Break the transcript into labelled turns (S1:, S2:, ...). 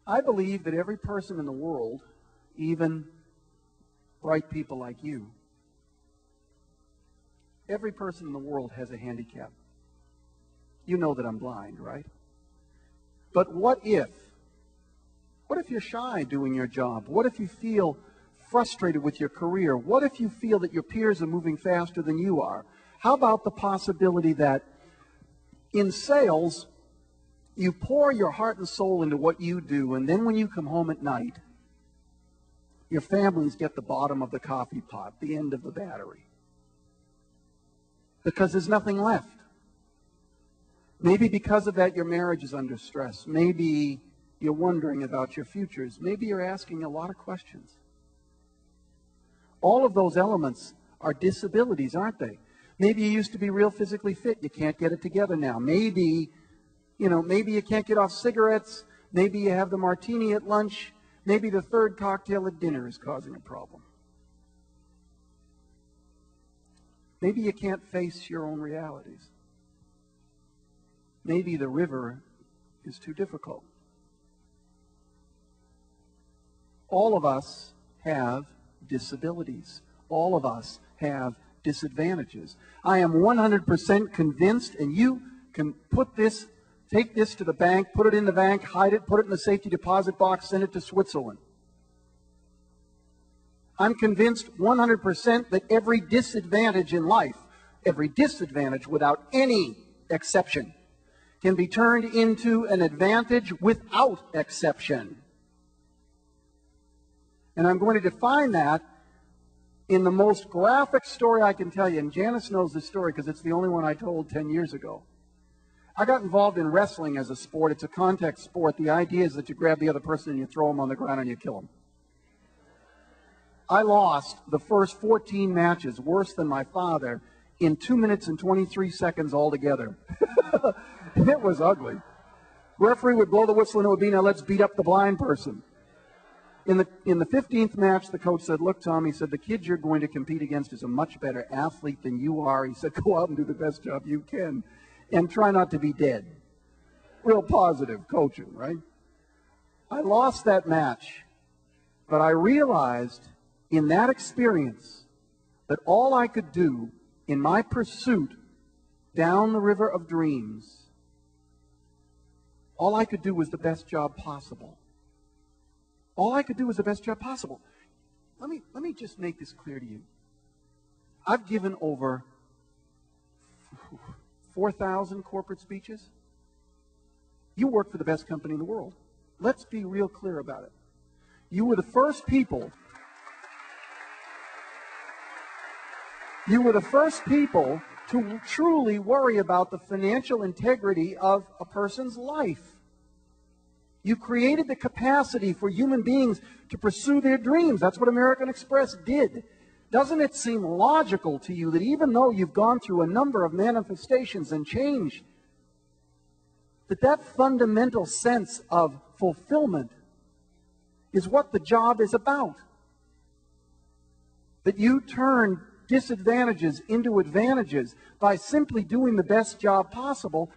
S1: I believe that every person in the world, even bright people like you, every person in the world has a handicap. You know that I'm blind, right? But what if you're shy doing your job? What if you feel frustrated with your career? What if you feel that your peers are moving faster than you are? How about the possibility that in sales, you pour your heart and soul into what you do, and then when you come home at night, your families get the bottom of the coffee pot, the end of the battery, because there's nothing left. Maybe because of that, your marriage is under stress. Maybe you're wondering about your futures. Maybe you're asking a lot of questions. All of those elements are disabilities, aren't they? Maybe you used to be real physically fit. You can't get it together now. Maybe you can't get off cigarettes. Maybe you have the martini at lunch. Maybe the third cocktail at dinner is causing a problem. Maybe you can't face your own realities. Maybe the river is too difficult. All of us have disabilities. All of us have disadvantages. I am 100% convinced, and you can take this to the bank, put it in the bank, hide it, put it in the safety deposit box, send it to Switzerland. I'm convinced 100% that every disadvantage in life, every disadvantage without any exception, can be turned into an advantage without exception. And I'm going to define that in the most graphic story I can tell you. And Janice knows this story because it's the only one I told 10 years ago. I got involved in wrestling as a sport. It's a contact sport. The idea is that you grab the other person and you throw them on the ground and you kill them. I lost the first 14 matches, worse than my father, in 2 minutes and 23 seconds altogether. It was ugly. Referee would blow the whistle and it would be, now let's beat up the blind person. In the 15th match, the coach said, look, Tom, he said, the kid you're going to compete against is a much better athlete than you are. He said, go out and do the best job you can and try not to be dead. Real positive coaching, right? I lost that match, but I realized in that experience that all I could do in my pursuit down the river of dreams, all I could do was the best job possible. All I could do was the best job possible. Let me just make this clear to you. I've given over 4,000 corporate speeches. You work for the best company in the world. Let's be real clear about it. You were the first people to truly worry about the financial integrity of a person's life. You created the capacity for human beings to pursue their dreams. That's what American Express did. Doesn't it seem logical to you that even though you've gone through a number of manifestations and change, that fundamental sense of fulfillment is what the job is about? That you turn disadvantages into advantages by simply doing the best job possible.